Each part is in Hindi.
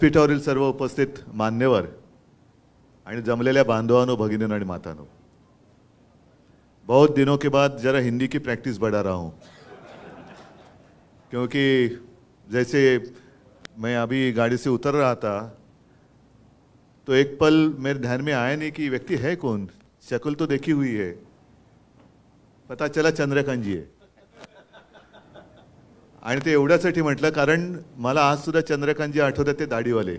व्यासपीठावरील सर्व उपस्थित मान्यवर आणि जमलेल्या बांधवांनो, भगिनींनो आणि मातांनो, बहुत दिनों के बाद जरा हिंदी की प्रैक्टिस बढ़ा रहा हूँ, क्योंकि जैसे मैं अभी गाड़ी से उतर रहा था तो एक पल मेरे ध्यान में आया नहीं कि व्यक्ति है कौन। शक्ल तो देखी हुई है, पता चला चंद्रकांत जी आहे। आणि ते एवढ्यासाठी म्हटलं कारण मला आज सुद्धा चंद्रकांत जी आठवतात, ते दाढ़ीवाले।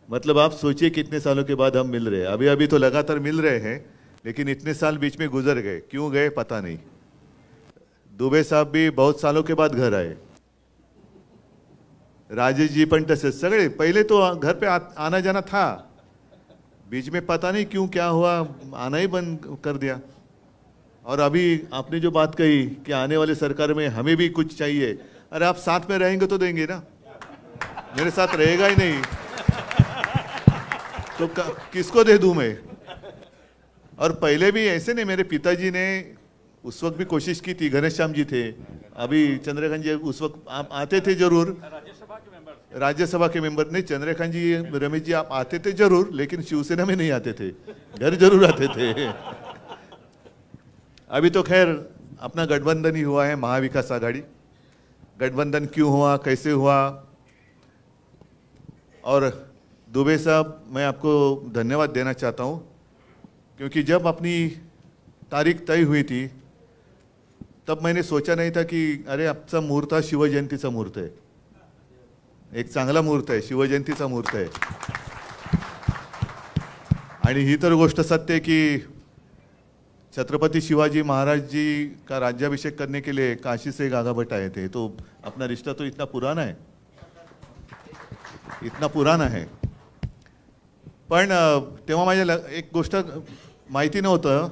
मतलब आप सोचिए कितने सालों के बाद हम मिल रहे हैं। अभी अभी तो लगातार मिल रहे हैं, लेकिन इतने साल बीच में गुजर गए, क्यों गए पता नहीं। दुबे साहब भी बहुत सालों के बाद घर आए, राजेश जी पण तसे सगळे। पहले तो घर पे आना जाना था, बीच में पता नहीं क्यों क्या हुआ, आना ही बंद कर दिया। और अभी आपने जो बात कही कि आने वाली सरकार में हमें भी कुछ चाहिए, अरे आप साथ में रहेंगे तो देंगे ना, मेरे साथ रहेगा ही नहीं तो किसको दे दूं मैं। और पहले भी ऐसे नहीं, मेरे पिताजी ने उस वक्त भी कोशिश की थी, घनश्याम जी थे, अभी चंद्रकांत जी उस वक्त आप आते थे जरूर, राज्यसभा के मेंबर नहीं, चंद्रकांत जी रमेश जी आप आते थे जरूर, लेकिन शिवसेना में नहीं आते थे, घर जरूर आते थे। अभी तो खैर अपना गठबंधन ही हुआ है, महाविकास आघाड़ी। गठबंधन क्यों हुआ, कैसे हुआ। और दुबे साहब, मैं आपको धन्यवाद देना चाहता हूं, क्योंकि जब अपनी तारीख तय हुई थी तब मैंने सोचा नहीं था कि अरे आजचा मुहूर्त हा शिवजयंतीचा मुहूर्त है, एक चांगला मुहूर्त आहे, शिवजयंतीचा मुहूर्त आहे। आणि ही तर गोष्ट सत्य है कि छत्रपति शिवाजी महाराज जी का राज्याभिषेक करने के लिए काशी से गागाभट्ट आए थे, तो अपना रिश्ता तो इतना पुराना है, इतना पुराना है। पण तेव्हा माझ्या एक गोष्ट माहिती नव्हतं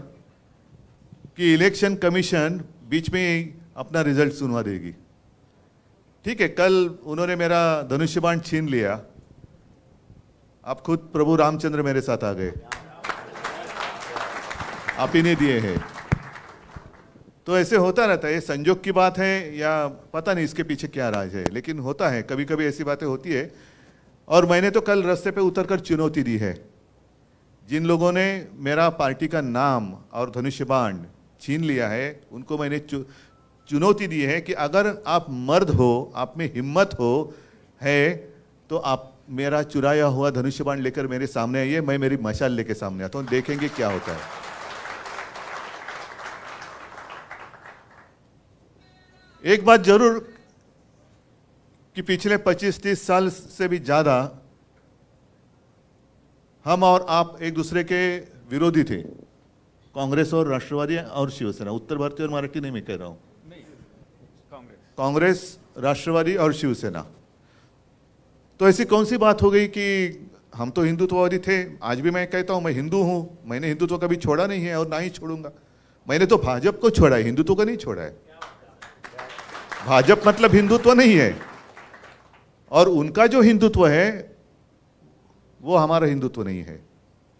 कि इलेक्शन कमीशन बीच में अपना रिजल्ट सुनवा देगी। ठीक है, कल उन्होंने मेरा धनुष्य बाण छीन लिया, अब खुद प्रभु रामचंद्र मेरे साथ आ गए, आप ही ने दिए हैं। तो ऐसे होता रहता है, ये संजोग की बात है या पता नहीं इसके पीछे क्या राज है, लेकिन होता है, कभी कभी ऐसी बातें होती है। और मैंने तो कल रास्ते पे उतरकर चुनौती दी है, जिन लोगों ने मेरा पार्टी का नाम और धनुष्य बाण छीन लिया है, उनको मैंने चुनौती दी है कि अगर आप मर्द हो, आप में हिम्मत हो है, तो आप मेरा चुराया हुआ धनुष्य बाण लेकर मेरे सामने आइए, मैं मेरी मशाल लेके सामने आता हूं, देखेंगे क्या होता है। एक बात जरूर कि पिछले 25-30 साल से भी ज्यादा हम और आप एक दूसरे के विरोधी थे, कांग्रेस और राष्ट्रवादी और शिवसेना। उत्तर भारतीय और मराठी नहीं मैं कह रहा हूं, कांग्रेस, राष्ट्रवादी और शिवसेना। तो ऐसी कौन सी बात हो गई कि हम तो हिंदुत्ववादी थे। आज भी मैं कहता हूं मैं हिंदू हूं, मैंने हिंदुत्व कभी छोड़ा नहीं है और ना ही छोड़ूंगा। मैंने तो भाजपा को छोड़ा है, हिंदुत्व को नहीं छोड़ा है। भाजपा मतलब हिंदुत्व नहीं है, और उनका जो हिंदुत्व है वो हमारा हिंदुत्व नहीं है,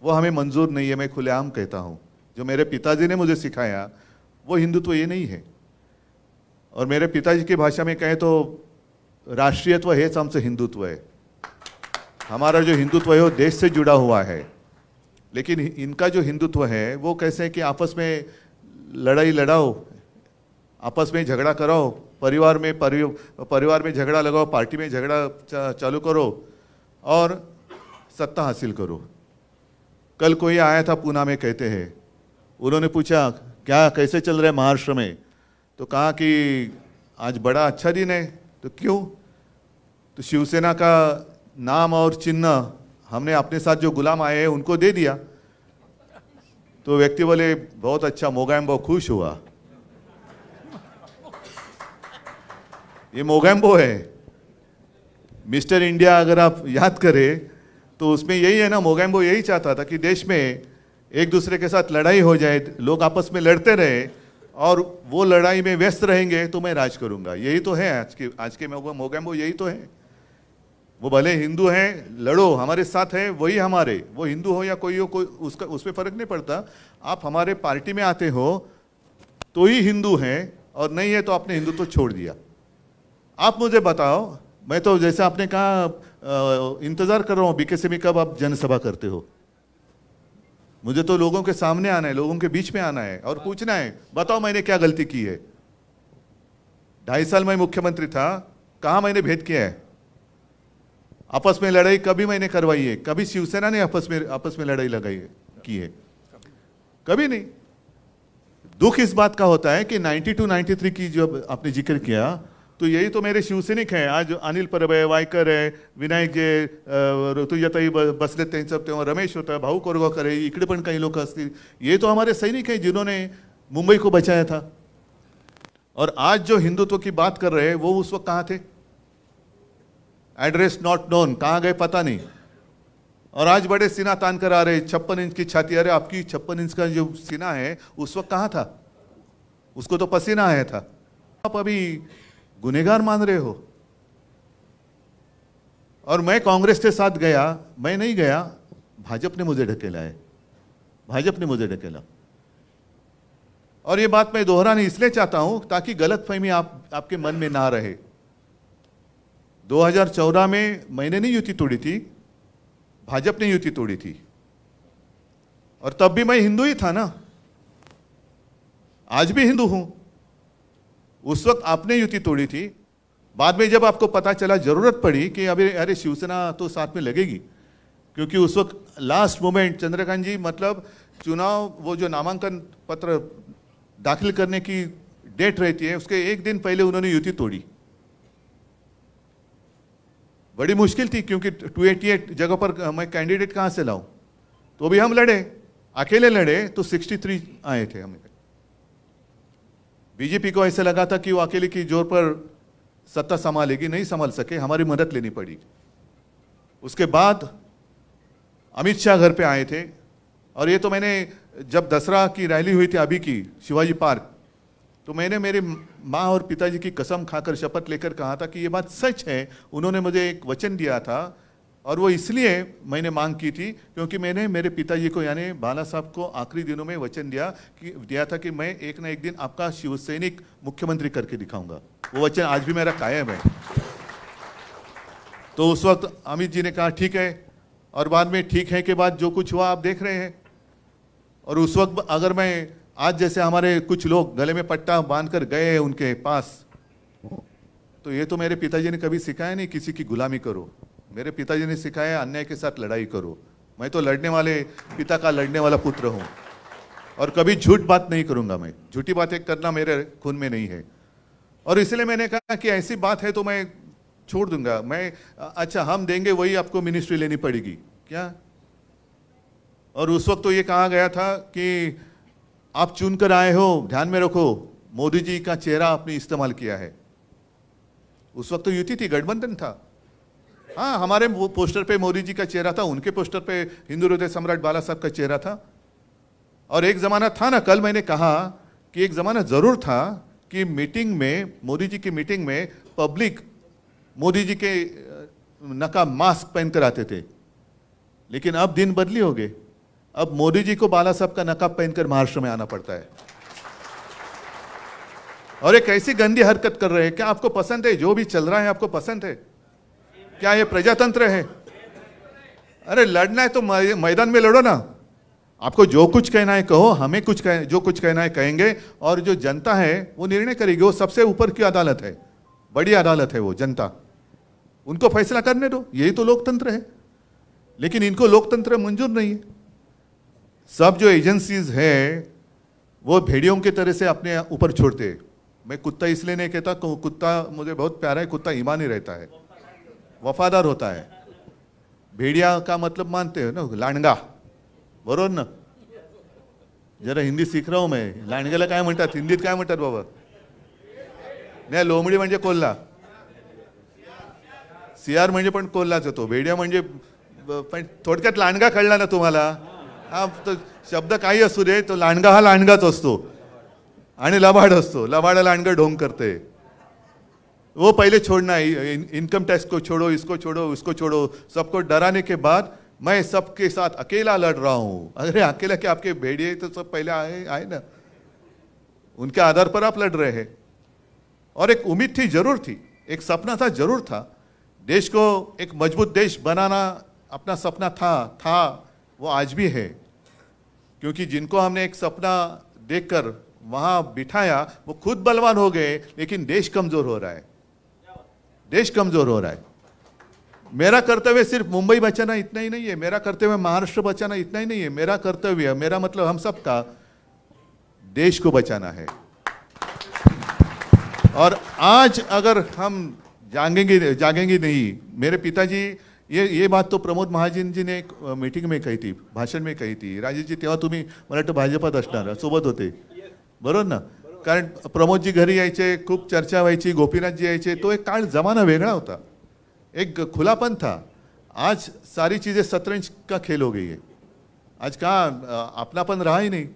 वो हमें मंजूर नहीं है। मैं खुलेआम कहता हूं, जो मेरे पिताजी ने मुझे सिखाया वो हिंदुत्व ये नहीं है। और मेरे पिताजी की भाषा में कहें तो राष्ट्रीयत्व हेच आमचं हिंदुत्व है। हमारा जो हिंदुत्व है वो देश से जुड़ा हुआ है, लेकिन इनका जो हिंदुत्व है वो कैसे है कि आपस में लड़ाई लड़ाओ, आपस में झगड़ा कराओ, परिवार में झगड़ा लगाओ, पार्टी में झगड़ा चालू करो और सत्ता हासिल करो। कल कोई आया था पूना में, कहते हैं, उन्होंने पूछा क्या कैसे चल रहा है महाराष्ट्र में, तो कहा कि आज बड़ा अच्छा दिन है। तो क्यों? तो शिवसेना का नाम और चिन्ह हमने अपने साथ जो गुलाम आए हैं उनको दे दिया। तो व्यक्ति बोले बहुत अच्छा, मोगैम्बो खुश हुआ। ये मोगैम्बो है, मिस्टर इंडिया अगर आप याद करें तो उसमें यही है ना, मोगैम्बो यही चाहता था कि देश में एक दूसरे के साथ लड़ाई हो जाए, लोग आपस में लड़ते रहे और वो लड़ाई में व्यस्त रहेंगे तो मैं राज करूंगा। यही तो है आज के मोगैम्बो, यही तो है। वो भले हिंदू हैं, लड़ो, हमारे साथ है, वही हमारे, वो हिंदू हो या कोई हो, कोई उसका उसमें फर्क नहीं पड़ता। आप हमारे पार्टी में आते हो तो ही हिंदू हैं, और नहीं है तो आपने हिंदुत्व छोड़ दिया। आप मुझे बताओ, मैं तो जैसे आपने कहा इंतजार कर रहा हूं बीकेसी में कब आप जनसभा करते हो। मुझे तो लोगों के सामने आना है, लोगों के बीच में आना है और पूछना है बताओ मैंने क्या गलती की है। 2.5 साल मैं मुख्यमंत्री था, कहां मैंने भेद किया है? आपस में लड़ाई कभी मैंने करवाई है? कभी शिवसेना ने आपस में लड़ाई लगाई है की है? कभी नहीं। दुख इस बात का होता है कि 92 93 की जो आपने जिक्र किया, तो यही तो मेरे शिवसैनिक हैं। आज अनिल परब है, वायकर है, विनायक जे, ऋतुजाताई बसले त्यांचं तेव्हा रमेश होता, भाऊ कोरगावकर है, इकडे पण काही लोक असतील, ये तो हमारे सैनिक हैं जिन्होंने मुंबई को बचाया था। और आज जो हिंदुत्व की बात कर रहे हैं वो उस वक्त कहाँ थे? एड्रेस नॉट नोन, कहाँ गए पता नहीं। और आज बड़े सीना तान कर आ रहे, 56 इंच की छाती। अरे आपकी 56 इंच का जो सीना है उस वक्त कहाँ था? उसको तो पसीना आया था। आप अभी गुनहगार मान रहे हो। और मैं कांग्रेस के साथ गया, मैं नहीं गया, भाजपा ने मुझे ढकेला है, भाजपा ने मुझे ढकेला। और ये बात मैं दोहराना इसलिए चाहता हूं ताकि गलतफहमी आपके मन में ना रहे। 2014 में मैंने नहीं युति तोड़ी थी, भाजपा ने युति तोड़ी थी। और तब भी मैं हिंदू ही था ना, आज भी हिंदू हूं। उस वक्त आपने युति तोड़ी थी। बाद में जब आपको पता चला, जरूरत पड़ी कि अरे शिवसेना तो साथ में लगेगी, क्योंकि उस वक्त लास्ट मोमेंट चंद्रकांत जी, मतलब चुनाव, वो जो नामांकन पत्र दाखिल करने की डेट रहती है उसके एक दिन पहले उन्होंने युति तोड़ी। बड़ी मुश्किल थी क्योंकि 288 जगह पर मैं कैंडिडेट कहां से लाऊं। तो भी हम लड़े, अकेले लड़े तो 63 आए थे हमें। बीजेपी को ऐसा लगा था कि वो अकेले की जोर पर सत्ता संभालेगी, नहीं संभाल सके, हमारी मदद लेनी पड़ी। उसके बाद अमित शाह घर पे आए थे। और ये तो मैंने जब दसरा की रैली हुई थी अभी की शिवाजी पार्क, तो मैंने मेरे माँ और पिताजी की कसम खाकर शपथ लेकर कहा था कि ये बात सच है। उन्होंने मुझे एक वचन दिया था और वो इसलिए मैंने मांग की थी क्योंकि मैंने मेरे पिताजी को यानी बाला साहब को आखिरी दिनों में वचन दिया था कि मैं एक ना एक दिन आपका शिवसैनिक मुख्यमंत्री करके दिखाऊंगा। वो वचन आज भी मेरा कायम है। तो उस वक्त अमित जी ने कहा ठीक है, और बाद में ठीक है के बाद जो कुछ हुआ आप देख रहे हैं। और उस वक्त अगर मैं आज जैसे हमारे कुछ लोग गले में पट्टा बांधकर गए उनके पास, तो ये तो मेरे पिताजी ने कभी सिखाया नहीं किसी की गुलामी करो। मेरे पिताजी ने सिखाया अन्याय के साथ लड़ाई करो। मैं तो लड़ने वाले पिता का लड़ने वाला पुत्र हूं और कभी झूठ बात नहीं करूंगा। मैं झूठी बातें करना मेरे खून में नहीं है। और इसलिए मैंने कहा कि ऐसी बात है तो मैं छोड़ दूंगा। मैं अच्छा हम देंगे वही आपको मिनिस्ट्री लेनी पड़ेगी क्या? और उस वक्त तो ये कहा गया था कि आप चुनकर आए हो, ध्यान में रखो मोदी जी का चेहरा आपने इस्तेमाल किया है। उस वक्त तो युति थी, गठबंधन था। हाँ, हमारे पोस्टर पे मोदी जी का चेहरा था, उनके पोस्टर पे हिंदू हृदय सम्राट बाला साहब का चेहरा था। और एक जमाना था ना, कल मैंने कहा कि एक जमाना जरूर था कि मीटिंग में, मोदी जी की मीटिंग में पब्लिक मोदी जी के नकाब मास्क पहनकर आते थे। लेकिन अब दिन बदली हो गए। अब मोदी जी को बाला साहब का नकाब पहनकर महाराष्ट्र में आना पड़ता है। और एक ऐसी गंदी हरकत कर रहे हैं। क्या आपको पसंद है जो भी चल रहा है? आपको पसंद है क्या? ये प्रजातंत्र है? अरे लड़ना है तो मैदान में लड़ो ना। आपको जो कुछ कहना है कहो, हमें जो कुछ कहना है कहेंगे, और जो जनता है वो निर्णय करेगी। वो सबसे ऊपर की अदालत है, बड़ी अदालत है वो जनता। उनको फैसला करने दो, यही तो लोकतंत्र है। लेकिन इनको लोकतंत्र मंजूर नहीं है। सब जो एजेंसीज है वो भेड़ियों की तरह से अपने ऊपर छोड़ते। मैं कुत्ता इसलिए नहीं कहता, कुत्ता मुझे बहुत प्यारा है, कुत्ता ईमानी रहता है, वफादार होता है। भेड़िया का मतलब मानते हो ना, लांडगा, बरोबर ना? जरा हिंदी सीख रहा हूं मैं। लांडग्याला काय म्हणतात हिंदीत, काय म्हणतात बाबा? नाही, लोमडी म्हणजे कोल्हा, सियार म्हणजे पण कोल्हाच होतो, भेड़िया म्हणजे पण थोडक्यात लांडगा कळला ना तुम्हाला? हा, तो शब्द काही असू दे, तो लांडगा हा लांडगाच असतो आणि लबाड असतो। लबाड लांडगा ढोंग करते। वो पहले छोड़ना है, इनकम टैक्स को छोड़ो, इसको छोड़ो, उसको छोड़ो, सबको डराने के बाद मैं सबके साथ अकेला लड़ रहा हूं। अरे अकेला क्या, आपके भेड़िए तो सब पहले आए ना, उनके आधार पर आप लड़ रहे हैं। और एक उम्मीद थी, जरूर थी, एक सपना था, जरूर था देश को एक मजबूत देश बनाना अपना सपना था वो आज भी है, क्योंकि जिनको हमने एक सपना देखकर वहां बिठाया वो खुद बलवान हो गए, लेकिन देश कमजोर हो रहा है, देश कमजोर हो रहा है। मेरा कर्तव्य सिर्फ मुंबई बचाना इतना ही नहीं है, मेरा कर्तव्य महाराष्ट्र बचाना इतना ही नहीं है, मेरा कर्तव्य, मेरा मतलब हम सबका देश को बचाना है। और आज अगर हम जागेंगे नहीं, मेरे पिताजी ये बात तो प्रमोद महाजन जी ने एक मीटिंग में कही थी, भाषण में कही थी। राजेश जी तेव्हा तुम्ही मला वाटतं भाजपात असणार, सोबत होते बरोबर ना? कारण प्रमोदजी घरी यायचे, खूप चर्चा व्हायची, गोपीनाथजी यायचे, तो एक काळ जमाना वेगळा होता, एक खुलापन था। आज सारी चीज़ें शतरंज का खेल हो गई है। आज कहाँ अपनापन रहा ही नहीं,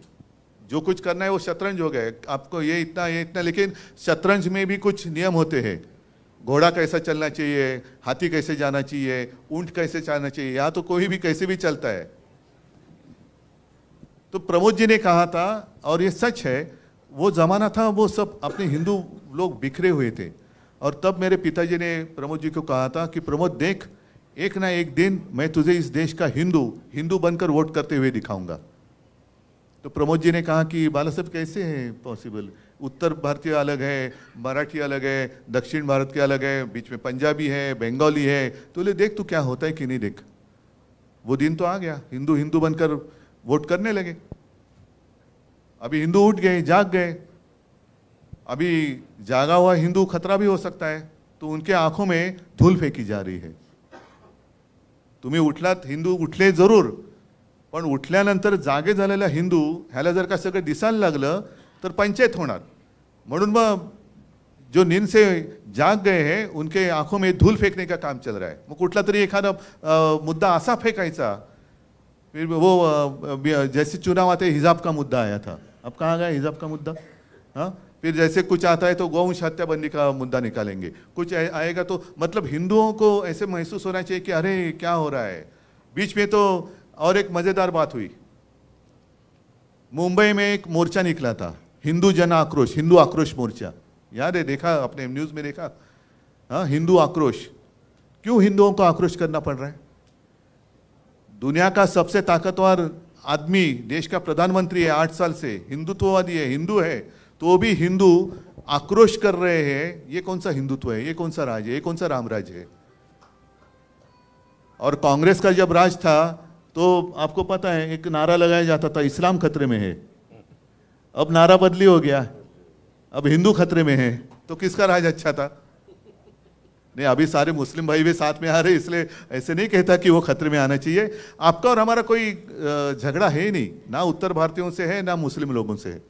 जो कुछ करना है वो शतरंज हो गया। आपको ये इतना, लेकिन शतरंज में भी कुछ नियम होते हैं। घोड़ा कैसा चलना चाहिए, हाथी कैसे जाना चाहिए, ऊंट कैसे चलना चाहिए, यहाँ तो कोई भी कैसे भी चलता है। तो प्रमोद जी ने कहा था, और ये सच है, वो जमाना था, वो सब अपने हिंदू लोग बिखरे हुए थे। और तब मेरे पिताजी ने प्रमोद जी को कहा था कि प्रमोद देख, एक ना एक दिन मैं तुझे इस देश का हिंदू बनकर वोट करते हुए दिखाऊंगा। तो प्रमोद जी ने कहा कि बाला साहब कैसे है पॉसिबल, उत्तर भारतीय अलग है, मराठी अलग है, दक्षिण भारत के अलग है, बीच में पंजाबी है, बंगाली है, तो ले देख तू क्या होता है कि नहीं देख। वो दिन तो आ गया, हिंदू बनकर वोट करने लगे। अभी हिंदू उठ गए, जाग गए। अभी जागा हुआ हिंदू खतरा भी हो सकता है, तो उनके आंखों में धूल फेंकी जा रही है। तुम्ही उठलात, हिंदू उठले जरूर, पण उठल्यानंतर जागे झालेला हिंदू ह्याला जर का सगळं दिसायला लागलं तर पंचायत होणार। म्हणून मग जो नींद से जाग गए हैं उनके आंखों में धूल फेंकने का काम चल रहा है। मग कुठला तरी एखादा मुद्दा असा फेंकायचा, फिर वो जैसे चुनाव आते हिजाब का मुद्दा आया था, अब कहाँ गया हिजाब का मुद्दा? हाँ, फिर जैसे कुछ आता है तो गौवंश हत्या बंदी का मुद्दा निकालेंगे, कुछ आएगा तो मतलब हिंदुओं को ऐसे महसूस होना चाहिए कि अरे क्या हो रहा है। बीच में तो और एक मजेदार बात हुई, मुंबई में एक मोर्चा निकला था, हिंदू जन आक्रोश, हिंदू आक्रोश मोर्चा, याद है? देखा आपने न्यूज में देखा? हाँ, हिंदू आक्रोश। क्यों हिंदुओं को आक्रोश करना पड़ रहा है? दुनिया का सबसे ताकतवर आदमी, देश का प्रधानमंत्री है 8 साल से, हिंदुत्ववादी है, हिंदू है, तो भी हिंदू आक्रोश कर रहे हैं। ये कौन सा हिंदुत्व है? ये कौन सा राज है? ये कौन सा रामराज है? और कांग्रेस का जब राज था तो आपको पता है एक नारा लगाया जाता था, इस्लाम खतरे में है। अब नारा बदली हो गया, अब हिंदू खतरे में है। तो किसका राज अच्छा था? नहीं, अभी सारे मुस्लिम भाई भी साथ में आ रहे, इसलिए ऐसे नहीं कहता कि वो खतरे में आना चाहिए। आपका और हमारा कोई झगड़ा है ही नहीं, ना उत्तर भारतीयों से है ना मुस्लिम लोगों से है।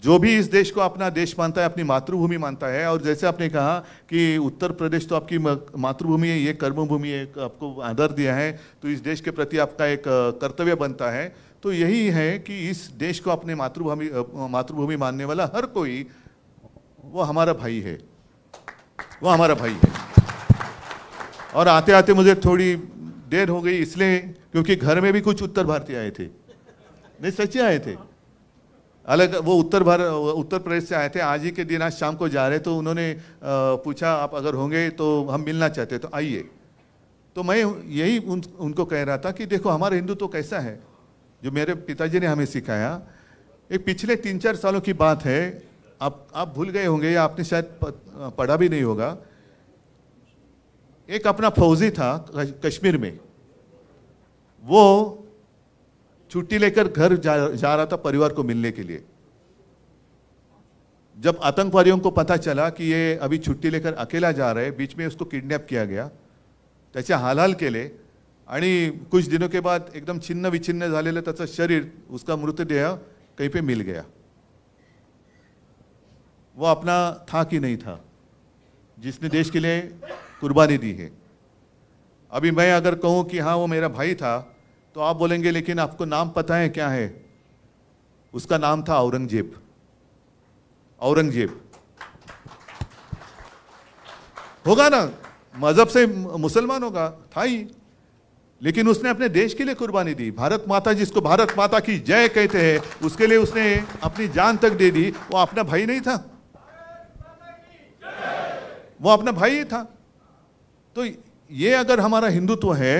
जो भी इस देश को अपना देश मानता है, अपनी मातृभूमि मानता है, और जैसे आपने कहा कि उत्तर प्रदेश तो आपकी मातृभूमि है, ये कर्मभूमि है, आपको आदर दिया है, तो इस देश के प्रति आपका एक कर्तव्य बनता है। तो यही है कि इस देश को अपने मातृभूमि मानने वाला हर कोई वो हमारा भाई है, वो हमारा भाई है। और आते आते मुझे थोड़ी देर हो गई इसलिए क्योंकि घर में भी कुछ उत्तर भारतीय आए थे, नहीं सच्चे आए थे, अलग, वो उत्तर प्रदेश से आए थे। आज ही के दिन, आज शाम को जा रहे, तो उन्होंने पूछा आप अगर होंगे तो हम मिलना चाहते तो आइए। तो मैं यही उनको कह रहा था कि देखो हमारा हिंदुत्व कैसा है, जो मेरे पिताजी ने हमें सिखाया। एक पिछले 3-4 सालों की बात है, आप भूल गए होंगे या आपने शायद पढ़ा भी नहीं होगा। एक अपना फौजी था कश्मीर में, वो छुट्टी लेकर घर जा रहा था परिवार को मिलने के लिए। जब आतंकवादियों को पता चला कि ये अभी छुट्टी लेकर अकेला जा रहा है, बीच में उसको किडनैप किया गया, त्याचे हालहाल केले, आणि कुछ दिनों के बाद एकदम छिन्न विछिन्न झालेलं त्याचं शरीर, उसका मृतदेह कहीं पे मिल गया। वो अपना था कि नहीं था, जिसने देश के लिए कुर्बानी दी है। अभी मैं अगर कहूं कि हाँ वो मेरा भाई था, तो आप बोलेंगे लेकिन आपको नाम पता है क्या है? उसका नाम था औरंगजेब। औरंगजेब होगा ना, मजहब से मुसलमान होगा, था ही, लेकिन उसने अपने देश के लिए कुर्बानी दी। भारत माता, जिसको भारत माता की जय कहते हैं, उसके लिए उसने अपनी जान तक दे दी। वो अपना भाई नहीं था, वो अपना भाई ही था। तो ये अगर हमारा हिंदुत्व है,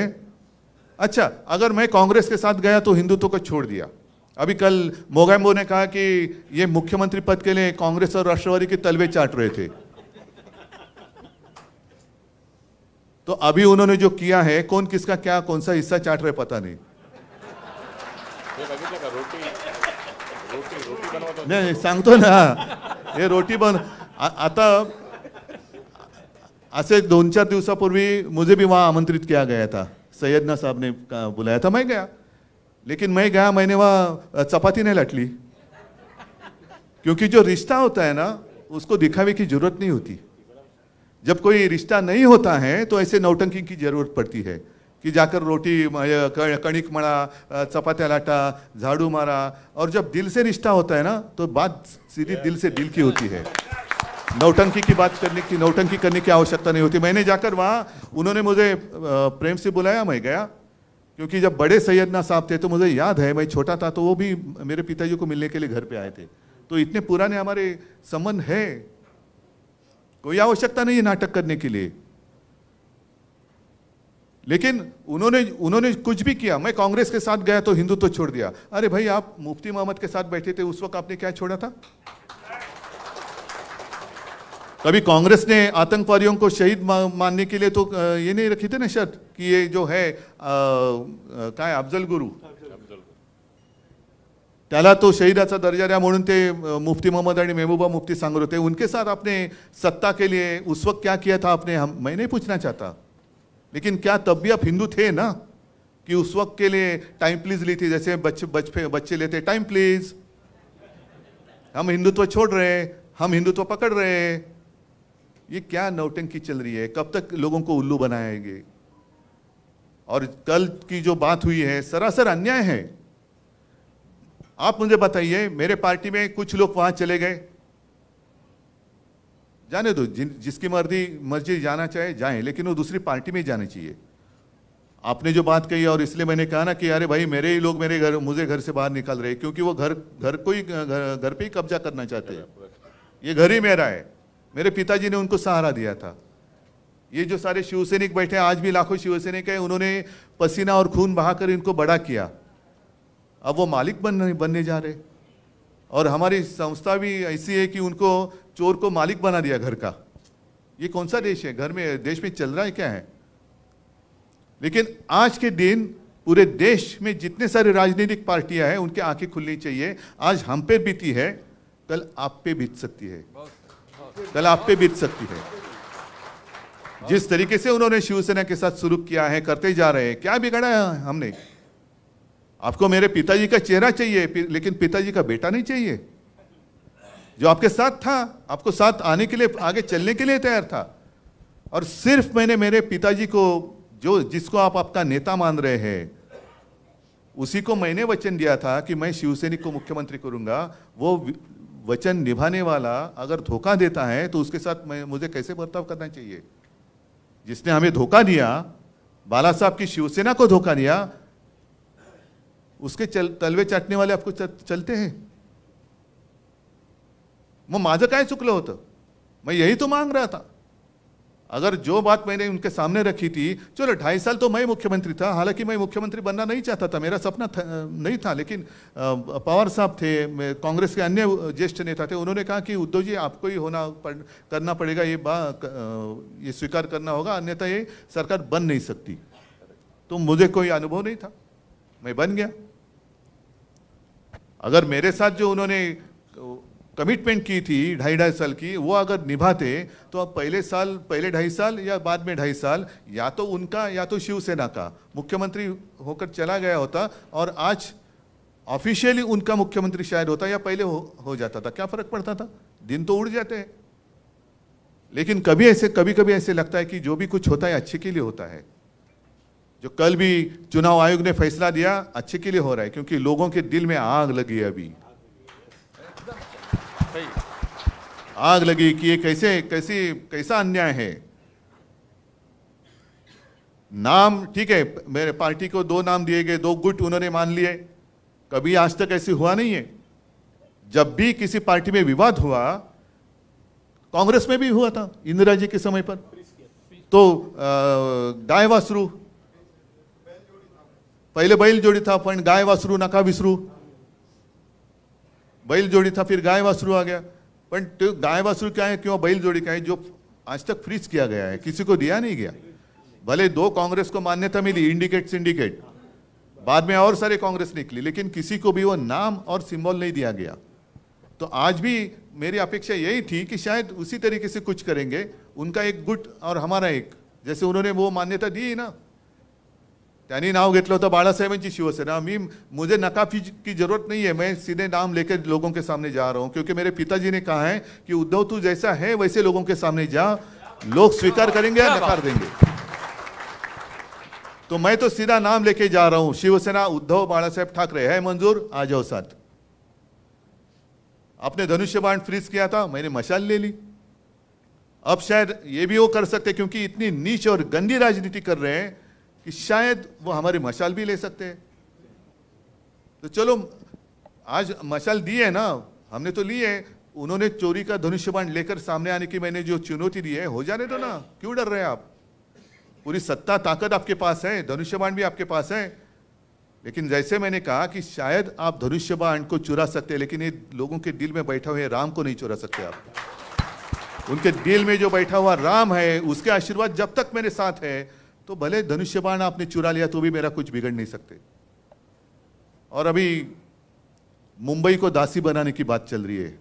अच्छा अगर मैं कांग्रेस के साथ गया तो हिंदुत्व को छोड़ दिया। अभी कल मोगैम्बो ने कहा कि ये मुख्यमंत्री पद के लिए कांग्रेस और राष्ट्रवादी के तलवे चाट रहे थे। तो अभी उन्होंने जो किया है, कौन किसका क्या कौन सा हिस्सा चाट रहे पता नहीं। नाही सांगतो ना, हे रोटी बन आता ऐसे 2-4 दिवसापूर्वी मुझे भी वहां आमंत्रित किया गया था, सैयदना साहब ने बुलाया था, मैं गया, लेकिन मैं गया, मैंने वहां चपाती नहीं लटली, क्योंकि जो रिश्ता होता है ना उसको दिखावे की जरूरत नहीं होती। जब कोई रिश्ता नहीं होता है तो ऐसे नौटंकी की जरूरत पड़ती है कि जाकर रोटी कणिक मड़ा, चपात्या लाटा, झाड़ू मारा, और जब दिल से रिश्ता होता है ना तो बात सीधी दिल से दिल की होती है। नौटंकी की बात करने की, नौटंकी करने की आवश्यकता नहीं होती। मैंने जाकर वहाँ, उन्होंने मुझे प्रेम से बुलाया, मैं गया, क्योंकि जब बड़े सैयदना साहब थे तो मुझे याद है, मैं छोटा था तो वो भी मेरे पिताजी को मिलने के लिए घर पे आए थे। तो इतने पुराने हमारे संबंध है, कोई आवश्यकता नहीं है नाटक करने के लिए। लेकिन उन्होंने कुछ भी किया, मैं कांग्रेस के साथ गया तो हिंदुत्व छोड़ दिया। अरे भाई, आप मुफ्ती मोहम्मद के साथ बैठे थे, उस वक्त आपने क्या छोड़ा था? कभी कांग्रेस ने आतंकवादियों को शहीद मानने के लिए तो ये नहीं रखी थे ना शर्त कि ये जो है काय अफजल गुरु, त्याला तो शहीदाचा दर्जा द्या म्हणून ते मुफ्ती मोहम्मद आणि महबूबा मुफ्ती सांगत होते। उनके साथ आपने सत्ता के लिए उस वक्त क्या किया था आपने? मैं नहीं पूछना चाहता, लेकिन क्या तब भी आप हिंदू थे ना, कि उस वक्त के लिए टाइम प्लीज ली थी, जैसे बच्चे लेते टाइम प्लीज, हम हिंदुत्व छोड़ रहे हैं, हम हिंदुत्व पकड़ रहे हैं। ये क्या नौटंकी चल रही है? कब तक लोगों को उल्लू बनाएंगे? और कल की जो बात हुई है सरासर अन्याय है। आप मुझे बताइए, मेरे पार्टी में कुछ लोग वहां चले गए, जाने दो, जिसकी मर्जी जाना चाहे जाए, लेकिन वो दूसरी पार्टी में जानी चाहिए। आपने जो बात कही, और इसलिए मैंने कहा ना कि अरे भाई, मेरे ही लोग मुझे घर से बाहर निकाल रहे, क्योंकि वो घर पे ही कब्जा करना चाहते हैं। ये घर ही मेरा है, मेरे पिताजी ने उनको सहारा दिया था। ये जो सारे शिवसैनिक बैठे हैं, आज भी लाखों शिवसैनिक है, उन्होंने पसीना और खून बहाकर इनको बड़ा किया। अब वो मालिक बनने जा रहे, और हमारी संस्था भी ऐसी है कि उनको चोर को मालिक बना दिया घर का। ये कौन सा देश है? घर में देश में चल रहा है क्या है? लेकिन आज के दिन पूरे देश में जितने सारे राजनीतिक पार्टियां हैं, उनकी आंखें खुलनी चाहिए। आज हम पे बीती है, कल आप पे बीत सकती है, कल आप पे बीत सकती है। जिस तरीके से उन्होंने शिवसेना के साथ शुरू किया है, करते जा रहे हैं, क्या बिगाड़ा है हमने? आपको मेरे पिताजी का चेहरा चाहिए, लेकिन पिताजी का बेटा नहीं चाहिए, जो आपके साथ था, आपको साथ आने के लिए, आगे चलने के लिए तैयार था। और सिर्फ मैंने मेरे पिताजी को, जिसको आप आपका नेता मान रहे हैं, उसी को मैंने वचन दिया था कि मैं शिवसैनिक को मुख्यमंत्री करूंगा। वो वचन निभाने वाला अगर धोखा देता है तो उसके साथ मुझे कैसे बर्ताव करना चाहिए? जिसने हमें धोखा दिया, बाला साहब की शिवसेना को धोखा दिया, उसके तलवे चाटने वाले आपको चलते हैं। मग माझं काय चुकलं होतं? मैं यही तो मांग रहा था। अगर जो बात मैंने उनके सामने रखी थी, चलो 2.5 साल तो मैं मुख्यमंत्री था, हालांकि मैं मुख्यमंत्री बनना नहीं चाहता था, मेरा सपना नहीं था, लेकिन पवार साहब थे, कांग्रेस के अन्य ज्येष्ठ नेता थे, उन्होंने कहा कि उद्धव जी आपको ही करना पड़ेगा, ये स्वीकार करना होगा, अन्यथा ये सरकार बन नहीं सकती। तो मुझे कोई अनुभव नहीं था, मैं बन गया। अगर मेरे साथ जो उन्होंने कमिटमेंट की थी 2.5 साल की, वो अगर निभाते तो अब पहले 2.5 साल या बाद में 2.5 साल, या तो उनका या तो शिवसेना का मुख्यमंत्री होकर चला गया होता, और आज ऑफिशियली उनका मुख्यमंत्री शायद होता, या पहले हो जाता था। क्या फर्क पड़ता था? दिन तो उड़ जाते हैं। लेकिन कभी कभी ऐसे लगता है कि जो भी कुछ होता है अच्छे के लिए होता है। जो कल भी चुनाव आयोग ने फैसला दिया, अच्छे के लिए हो रहा है, क्योंकि लोगों के दिल में आग लगी है, अभी आग लगी कि ये कैसा अन्याय है। नाम ठीक है, मेरे पार्टी को 2 नाम दिए गए, 2 गुट उन्होंने मान लिए। कभी आज तक ऐसे हुआ नहीं है। जब भी किसी पार्टी में विवाद हुआ, कांग्रेस में भी हुआ था इंदिरा जी के समय पर, तो गाय वासरू, पहले बैल जोड़ी था, पण गाय वासरू नका विसरू. बैल जोड़ी था, फिर गाय वासरू आ गया. पण तो गाय वासरू क्या है किंवा बैल जोड़ी क्या है जो आज तक फ्रीज किया गया है, किसी को दिया नहीं गया. भले 2 कांग्रेस को मान्यता मिली, इंडिकेट सिंडिकेट, बाद में और सारे कांग्रेस निकली, लेकिन किसी को भी वो नाम और सिंबल नहीं दिया गया. तो आज भी मेरी अपेक्षा यही थी कि शायद उसी तरीके से कुछ करेंगे. उनका एक गुट और हमारा एक, जैसे उन्होंने वो मान्यता दी ना, त्यांनी नाव घेतलं होतं बाळासाहेबांची शिवसेना. मुझे नकाफी की जरूरत नहीं है, मैं सीधे नाम लेकर लोगों के सामने जा रहा हूं, क्योंकि मेरे पिताजी ने कहा है कि उद्धव तू जैसा है वैसे लोगों के सामने जा, लोग स्वीकार करेंगे या नकार देंगे. तो मैं तो सीधा नाम लेके जा रहा हूं, शिवसेना उद्धव बाळासाहेब ठाकरे है मंजूर, आ जाओ साथ. आपने धनुष्य बाण फ्रीज किया था, मैंने मशाल ले ली. अब शायद ये भी वो कर सकते, क्योंकि इतनी नीच और गंदी राजनीति कर रहे हैं कि शायद वो हमारी मशाल भी ले सकते हैं. तो चलो, आज मशाल दी है ना, हमने तो ली है. उन्होंने चोरी का धनुष्य बाण लेकर सामने आने की मैंने जो चुनौती दी है, हो जाने दो ना, क्यों डर रहे हैं आप? पूरी सत्ता ताकत आपके पास है, धनुष्य बाण भी आपके पास है. लेकिन जैसे मैंने कहा कि शायद आप धनुष्य बाण को चुरा सकते हैं, लेकिन ये लोगों के दिल में बैठा हुए राम को नहीं चुरा सकते आप. उनके दिल में जो बैठा हुआ राम है, उसके आशीर्वाद जब तक मेरे साथ है, तो भले धनुष्य बाण आपने चुरा लिया तो भी मेरा कुछ बिगड़ नहीं सकते. और अभी मुंबई को दासी बनाने की बात चल रही है.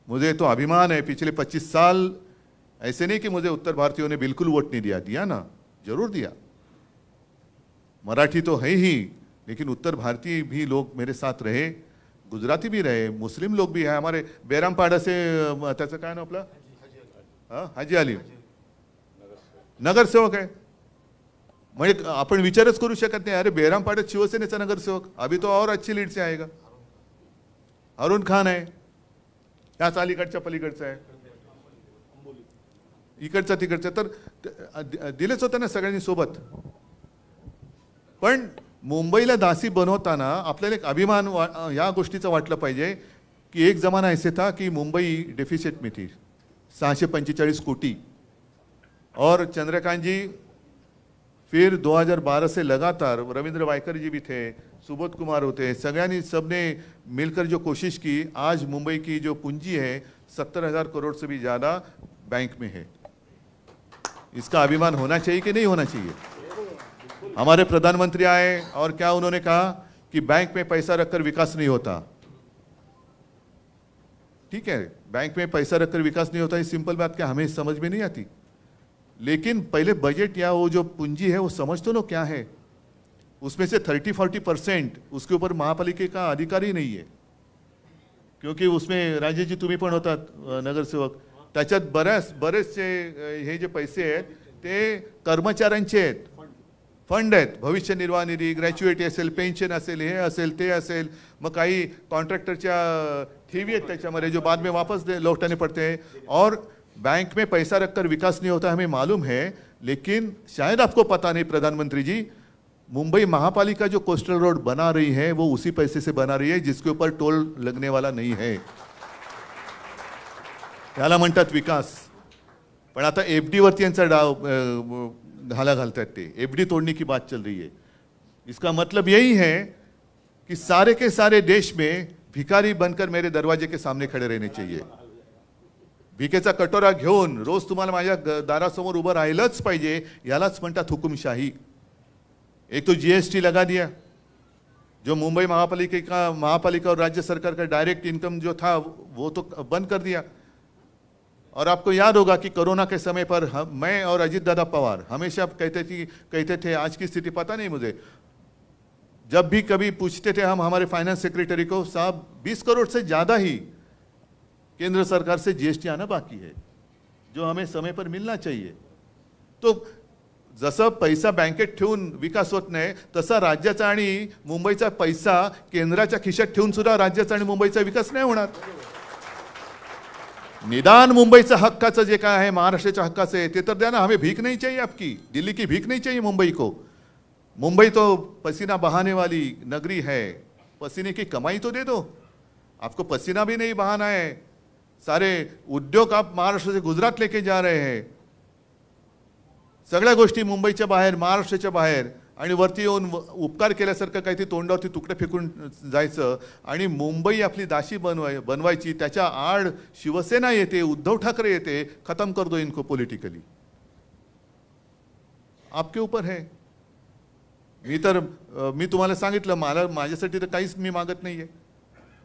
मुझे तो अभिमान है, पिछले 25 साल ऐसे नहीं कि मुझे उत्तर भारतीयों ने बिल्कुल वोट नहीं दिया, दिया ना, जरूर दिया. मराठी तो है ही, लेकिन उत्तर भारतीय भी लोग मेरे साथ रहे, गुजराती भी रहे, मुस्लिम लोग भी है. हमारे बेरामपाडा से त्याचं काय नाव आपलं, हाजी अली नगरसेवक आहे. म्हणजे आपण विचारच करू शकत नाही, अरे बेरामपाड्यात शिवसेनेचा नगरसेवक, अभी तो और अच्छी लीड से आएगा. अरुण खान आहे, त्याच अलीकडच्या पलीकडचा आहे, इकडचा तिकडचा, तर दिलेच होतं ना सगळ्यांनी सोबत. पण मुंबईला दासी बनवताना आपल्याला एक अभिमान या गोष्टीचा वाटलं पाहिजे की एक जमाना ऐसे था कि मुंबई डेफिसिट में थी 645 कोटी, और चंद्रकांत जी फिर 2012 से लगातार, रविंद्र वायकर जी भी थे, सुबोध कुमार होते, सगळ्यांनी सबने मिलकर जो कोशिश की, आज मुंबई की जो पूंजी है 70,000 करोड़ से भी ज़्यादा बैंक में है. इसका अभिमान होना चाहिए कि नहीं होना चाहिए? हमारे प्रधानमंत्री आए और क्या उन्होंने कहा कि बैंक में पैसा रखकर विकास नहीं होता. ठीक है, बैंक में पैसा रखकर विकास नहीं होता, ये सिंपल बात क्या हमें समझ में नहीं आती. लेकिन पहले बजट या वो जो पूंजी है वो समझ तो लो क्या है. उसमें से 30-40% उसके ऊपर महापालिका का अधिकार ही नहीं है, क्योंकि उसमें राजेश जी तुम्ही पण होतात नगरसेवक, त्याच्यात बरेचसे हे जे पैसे आहेत ते कर्मचाऱ्यांचे आहेत, फंड आहेत, भविष्य निर्वाह निधी, ग्रॅच्युएटी असेल, पेन्शन असेल, हे असेल, ते असेल, मग काही कॉन्ट्रॅक्टरच्या ठेवी आहेत त्याच्यामध्ये जो बाद में वापस लौटाने पड़ते हैं. और बैंक में पैसा रखकर विकास नहीं होता, हमें मालूम है. लेकिन शायद आपको पता नहीं प्रधानमंत्री जी, मुंबई महापालिका जो कोस्टल रोड बना रही है वो उसी पैसे से बना रही है जिसके ऊपर टोल लगने वाला नहीं है. त्याला म्हणतात विकास. पण आता एफडी वरती यांचा डाव घाला घालतात ते, एफडी तोड़ने की बात चल रही है. इसका मतलब यही है कि सारे के सारे देश में भिखारी बनकर मेरे दरवाजे के सामने खड़े रहने चाहिए. भिकेचा कटोरा घेऊन रोज तुम्हाला माझ्या दारासमोर उभं राहिलंच पाहिजे, यालाच म्हणतात हुकुमशाही. एक तो जीएसटी लगा दिया, जो मुंबई महापालिका और राज्य सरकार का डायरेक्ट इनकम जो था वो तो बंद कर दिया. और आपको याद होगा कि कोरोना के समय पर मैं और अजीत दादा पवार हमेशा कहते थे, आज की स्थिति पता नहीं मुझे, जब भी कभी पूछते थे हम हमारे फाइनेंस सेक्रेटरी को, साहब 20 करोड़ से ज़्यादा ही केंद्र सरकार से जीएसटी आना बाकी है, जो हमें समय पर मिलना चाहिए. तो जसं पैसा बँकेत ठेवून विकास होत नाही, तसा राज्याचा आणि मुंबईचा पैसा केंद्राच्या खिशात ठेवून सुद्धा राज्याचा आणि मुंबईचा विकास नाही होणार. निदान मुंबईचा हक्काचं जे काय आहे, महाराष्ट्राच्या हक्काचं आहे ते तर द्या ना. हमें भीख नहीं चाहिए आपकी, दिल्ली की भीख नहीं चाहिए मुंबई को. मुंबई तो पसीना बहाने वाली नगरी है, पसीने की कमाई तो दे दो. आपको पसीना भी नहीं बहाना है, सारे उद्योग आप महाराष्ट्र से गुजरात लेके जा रहे हैं. सगळ्या गोष्टी मुंबईच्या बाहेर, महाराष्ट्राच्या बाहेर, आणि वरती येऊन उपकार केल्यासारखं काहीतरी तोंडावरती तुकडे फेकून जायचं आणि मुंबई आपली दाशी बनवायची. त्याच्या आड शिवसेना येते, उद्धव ठाकरे येते, खत्म कर दो इनको पॉलिटिकली. आपके ऊपर है. मी तुम्हाला सांगितलं, मला माझ्यासाठी तर काहीच मी मागत नाहीये.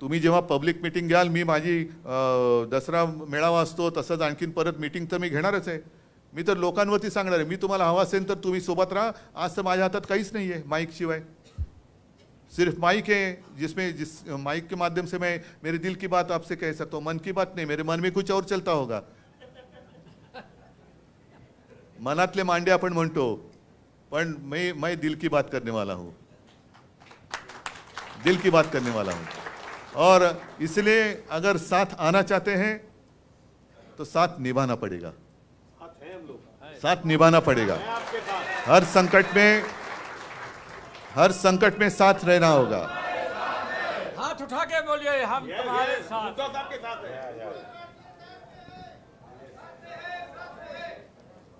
तुम्ही जेव्हा पब्लिक मीटिंग घ्याल, मी माझी दसरा मेळावा असतो तसंच आणखीन परत मीटिंग तर मी घेणारच आहे. मी तर लोकांवरती सांगणार आहे. मी तुम्हाला हवा असेल तर तुम्ही सोबत राहा. आज तर माझ्या हातात काहीच नाही आहे माइक शिवाय. सिर्फ माइक है जिस माइक के माध्यम से मैं मेरे दिल की बात आपसे कह सकता हूँ. मन की बात नहीं, मेरे मन में कुछ और चलता होगा. मनातले मांडे आपण म्हणतो, पण मैं दिल की बात करने वाला हूँ. दिल की बात करने वाला हूँ. और इसलिए अगर साथ आना चाहते हैं तो साथ निभाना पड़ेगा. साथ निभाना पड़ेगा. हर संकट में साथ रहना होगा. हाथ उठा के बोलिए, हम तुम्हारे साथ. आपके साथ हैं.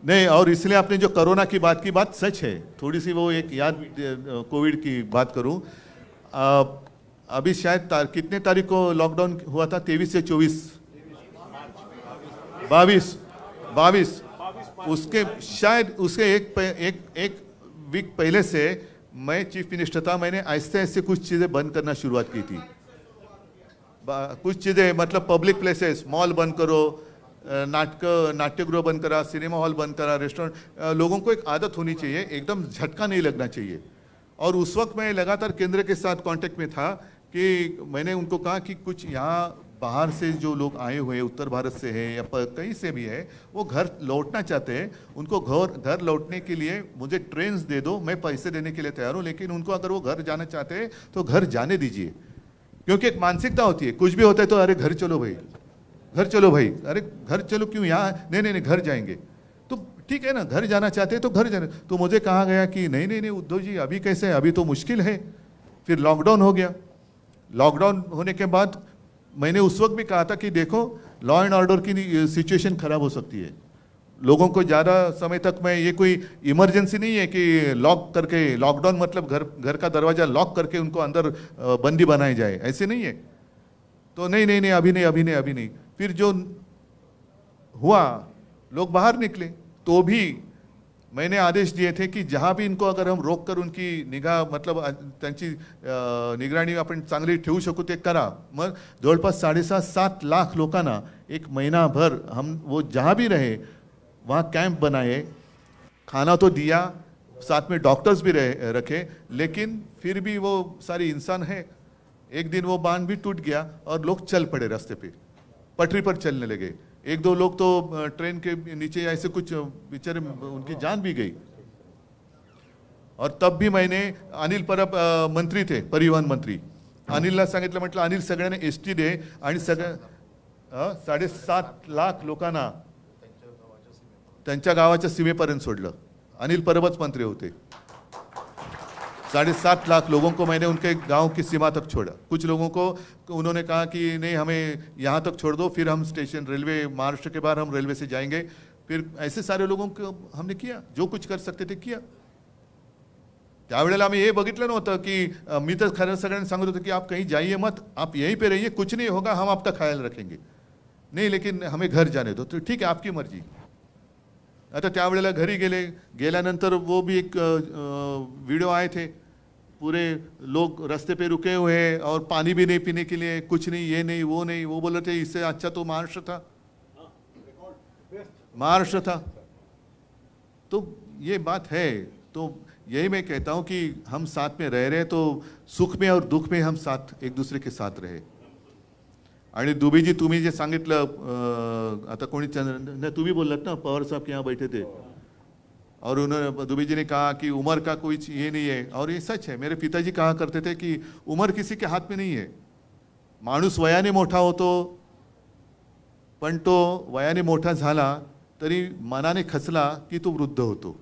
नहीं, और इसलिए आपने जो कोरोना की बात सच है. थोड़ी सी वो एक याद कोविड की बात करूं. अभी शायद कितने तारीख को लॉकडाउन हुआ था? 23 से 24, 22. उसके शायद उसके एक वीक पहले से मैं चीफ मिनिस्टर था. मैंने ऐसे ऐसे कुछ चीज़ें बंद करना शुरुआत की थी. कुछ चीज़ें मतलब पब्लिक प्लेसेस, मॉल बंद करो, नाट्यगृह बंद करा, सिनेमा हॉल बंद करा, रेस्टोरेंट. लोगों को एक आदत होनी चाहिए, एकदम झटका नहीं लगना चाहिए. और उस वक्त मैं लगातार केंद्र के साथ कांटेक्ट में था कि मैंने उनको कहा कि कुछ यहाँ बाहर से जो लोग आए हुए हैं, उत्तर भारत से हैं या कहीं से भी है, वो घर लौटना चाहते हैं. उनको घर लौटने के लिए मुझे ट्रेन्स दे दो, मैं पैसे देने के लिए तैयार हूँ. लेकिन उनको अगर वो घर जाना चाहते हैं तो घर जाने दीजिए. क्योंकि एक मानसिकता होती है, कुछ भी होता है तो अरे घर चलो भाई, घर चलो भाई, अरे घर चलो क्यों, यहाँ नहीं घर जाएंगे. तो ठीक है ना, घर जाना चाहते हैं तो घर जाने. तो मुझे कहा गया कि नहीं उद्धव जी, अभी कैसे है, अभी तो मुश्किल है. फिर लॉकडाउन हो गया. लॉकडाउन होने के बाद मैंने उस वक्त भी कहा था कि देखो, लॉ एंड ऑर्डर की सिचुएशन खराब हो सकती है. लोगों को ज़्यादा समय तक मैं, ये कोई इमरजेंसी नहीं है कि लॉक करके, लॉकडाउन मतलब घर का दरवाज़ा लॉक करके उनको अंदर बंदी बनाई जाए, ऐसे नहीं है. तो नहीं अभी नहीं. फिर जो हुआ, लोग बाहर निकले, तो भी मैंने आदेश दिए थे की जहाँ भी इनको अगर हम रोक कर उनकी निगाह मतलब त्यांची निगराणी आपण चांगली ठेवू शकू ते करा. मग जवळपास 7.5 लाख लोकांना एक महीनाभर हम वो जहाँ भी रहे वहाँ कैंप बनाए. खाना तो दिया, साथ में डॉक्टर्स भी रखे, लेकिन फिर भी वो सारे इंसान है. एक दिन वो बांध भी टूट गया और लोग चल पड़े रास्ते पे, पटरी पर चलने लगे. 1-2 लोग तो ट्रेन के नीचे ऐसे कुछ बेचारे, उनकी जान भी गई. और तब भी मैंने, अनिल परब मंत्री थे, परिवहन मंत्री, अनिलला सांगितलं, म्हटलं अनिल सगळ्यांना एसटी दे आणि सगळ्या 7.5 लाख लोकांना त्यांच्या गावाच्या सीमेपर्यंत सोडलं. अनिल परबच मंत्री होते. 7.5 लाख लोगों को मैंने उनके गांव की सीमा तक छोड़ा. कुछ लोगों को उन्होंने कहा कि नहीं हमें यहाँ तक छोड़ दो, फिर हम स्टेशन रेलवे, महाराष्ट्र के बाहर हम रेलवे से जाएंगे. फिर ऐसे सारे लोगों को हमने किया, जो कुछ कर सकते थे किया. त्यावेळेला आम्ही हे बघितलं नव्हतं की, मी तर खरं सगळ्यांना सांगत होतो की आप कहीं जाइए मत, आप यहीं पे रहिए, कुछ नहीं होगा, हम आपका ख्याल रखेंगे. नहीं लेकिन हमें घर जाने दो. तो ठीक है, आपकी मर्जी. आता त्यावेळेला घरी गेल्यानंतर वो भी एक वीडियो आए थे, पूरे लोग रास्ते पे रुके हुए हैं और पानी भी नहीं पीने के लिए, कुछ नहीं, ये नहीं वो नहीं. वो बोल रहे थे इससे अच्छा तो महाराष्ट्र था. तो ये बात है. तो यही मैं कहता हूँ कि हम साथ में रह रहे तो सुख में और दुख में हम साथ एक दूसरे के साथ रहे. आणि दुबेजी, तुम्ही जे सांगितलं, आता कोणी तुम्ही बोललात ना, पवार साहब के यहाँ बैठे थे और उन्होंने, दुबे जी ने कहा कि उम्र का कोई ये नहीं है. और ये सच है. मेरे पिताजी कहा करते थे कि उम्र किसी के हाथ में नहीं है. माणूस वयाने मोठा होतो, पण तो वयाने मोठा झाला तरी मनाने खचला की तो वृद्ध होतो.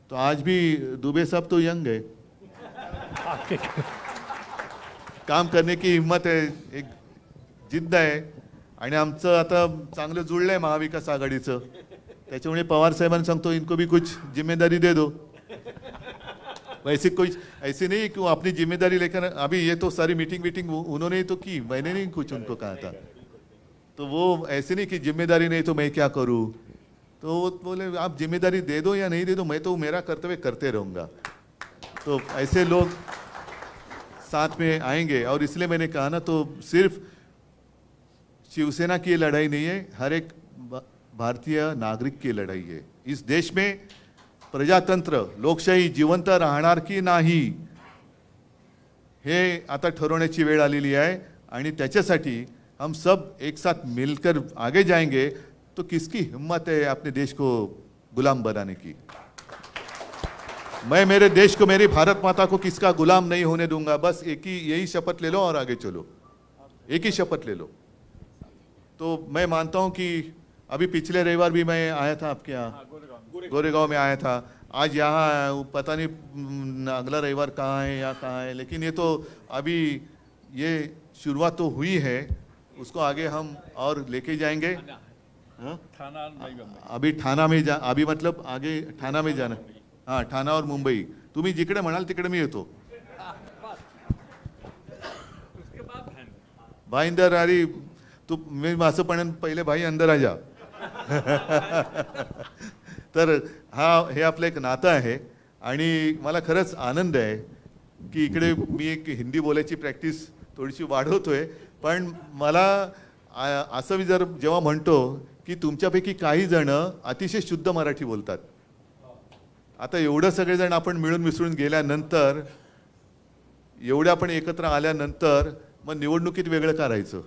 तो आज भी दुबे साहब तो यंग है, काम करने की हिम्मत है, एक जिद्द आहे. आणि आमचं आता चांगलं जुळलंय महाविकास आघाडीचं. त्याच्यामुळे पवार साहेबांना सांगतो इनको भी कुछ जिम्मेदारी दे दो। वैसे कोई ऐसे नहीं कि वो अपनी जिम्मेदारी लेकर, अभी ये तो सारी मीटिंग उन्होंने ही तो की, मैंने नहीं कुछ उनको कहा था। तो वो ऐसे नहीं कि जिम्मेदारी नहीं तो मैं क्या करूं, तो वो बोले आप जिम्मेदारी दे दो या नहीं दे दो, मैं तो मेरा कर्तव्य करते रहूंगा। तो ऐसे लोग साथ में आएंगे, और इसलिए मैंने कहा ना, तो सिर्फ शिवसेना की लड़ाई नहीं है, हर एक भारतीय नागरिक की लढाई आहे। इस देश में प्रजातंत्र लोकशाही जिवंत राहणार की नाही हे आता ठरवण्याची वेळ आलेली आहे, आणि त्याच्यासाठी हम सब एक साथ मिलकर आगे जाएंगे तो किसकी हिम्मत है अपने देश को गुलाम बनाने की। मैं मेरे देश को, मेरी भारत माता को किसका गुलाम नहीं होने दूंगा। बस एक ही यही शपथ ले लो और आगे चलो, एक ही शपथ ले लो। तो मैं मानता हूं कि अभी पिछले रविवार भी मैं आया था आपके यहाँ, गोरेगांव में आया था, आज यहाँ आया हूँ, पता नहीं अगला रविवार कहाँ है या कहाँ है, लेकिन ये तो अभी ये शुरुआत तो हुई है, उसको आगे हम और लेके जाएंगे। अभी ठाणा में अभी मतलब आगे ठाणा में जाना, हाँ ठाणा और मुंबई, तुम्ही जिकडे म्हणाल तिकडे मी येतो। भाई अंदर अरे तू, मी असं पण पहिले भाई अंदर आ जा। तर हा हे आपलं एक नातं आहे, आणि मला खरंच आनंद आहे की इकडे मी एक हिंदी बोलायची प्रॅक्टिस थोडीशी वाढवतोय, पण मला असं मी जर जेव्हा म्हणतो की तुमच्यापैकी काही जण अतिशय शुद्ध मराठी बोलतात, आता एवढं सगळेजण आपण मिळून मिसळून गेल्यानंतर, एवढे आपण एकत्र आल्यानंतर मग निवडणुकीत वेगळं करायचं।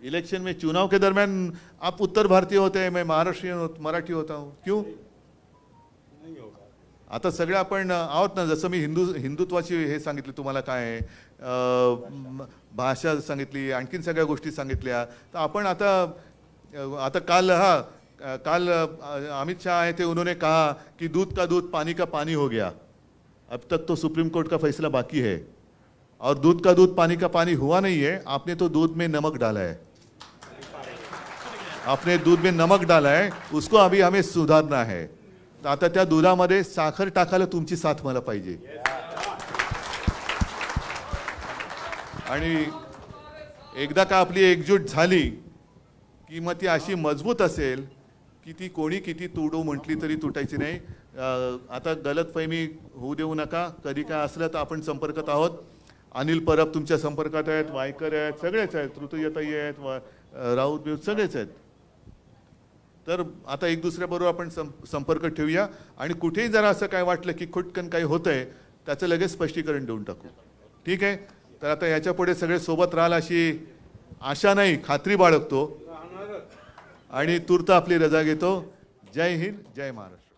इलेक्शन में, चुनाव के दरमियान आप उत्तर भारतीय होते हैं, मैं महाराष्ट्रीयन मराठी होता हूँ, क्यों नहीं होगा? आता सगळे आपण आहोत ना, जसं मी हिंदुत्वाची हे सांगितले तुम्हाला काय आहे, भाषा सांगितली, आणखीन सगळ्या गोष्टी सांगितल्या, तर आपण आता काल अमित शाह आए थे, उन्होंने कहा कि दूध का दूध पानी का पानी हो गया। अब तक तो सुप्रीम कोर्ट का फैसला बाकी है, और दूध का दूध पानी का पानी हुआ नहीं है, आपने तो दूध में नमक डाला है, आपने दूध में नमक डाला है, उसको अभी हमें सुधारना है। तर आता त्या दुधामध्ये साखर टाकायला तुमची साथ मला पाहिजे, आणि एकदा का आपली एकजूट झाली की मग ती अशी मजबूत असेल की ती कोणी किती तुडू म्हटली तरी तुटायची नाही। आता गलतफहमी होऊ देऊ नका, कधी काय असलं तर आपण संपर्कात आहोत। अनिल परब तुमच्या संपर्कात आहेत, वायकर आहेत, सगळेच आहेत, ऋतुयताई आहेत, राऊत बिऊत सगळेच आहेत। तर आता एक दुसऱ्याबरोबर आपण संपर्क ठेवूया, आणि कुठेही जरा असं काय वाटलं की खुटकन काही होतंय त्याचं लगेच स्पष्टीकरण देऊन टाकू, ठीक आहे? तर आता याच्या पुढे सगळे सोबत राहाल अशी आशा नाही, खात्री बाळगतो, आणि तूर्त आपली रजा घेतो। जय हिंद, जय महाराष्ट्र।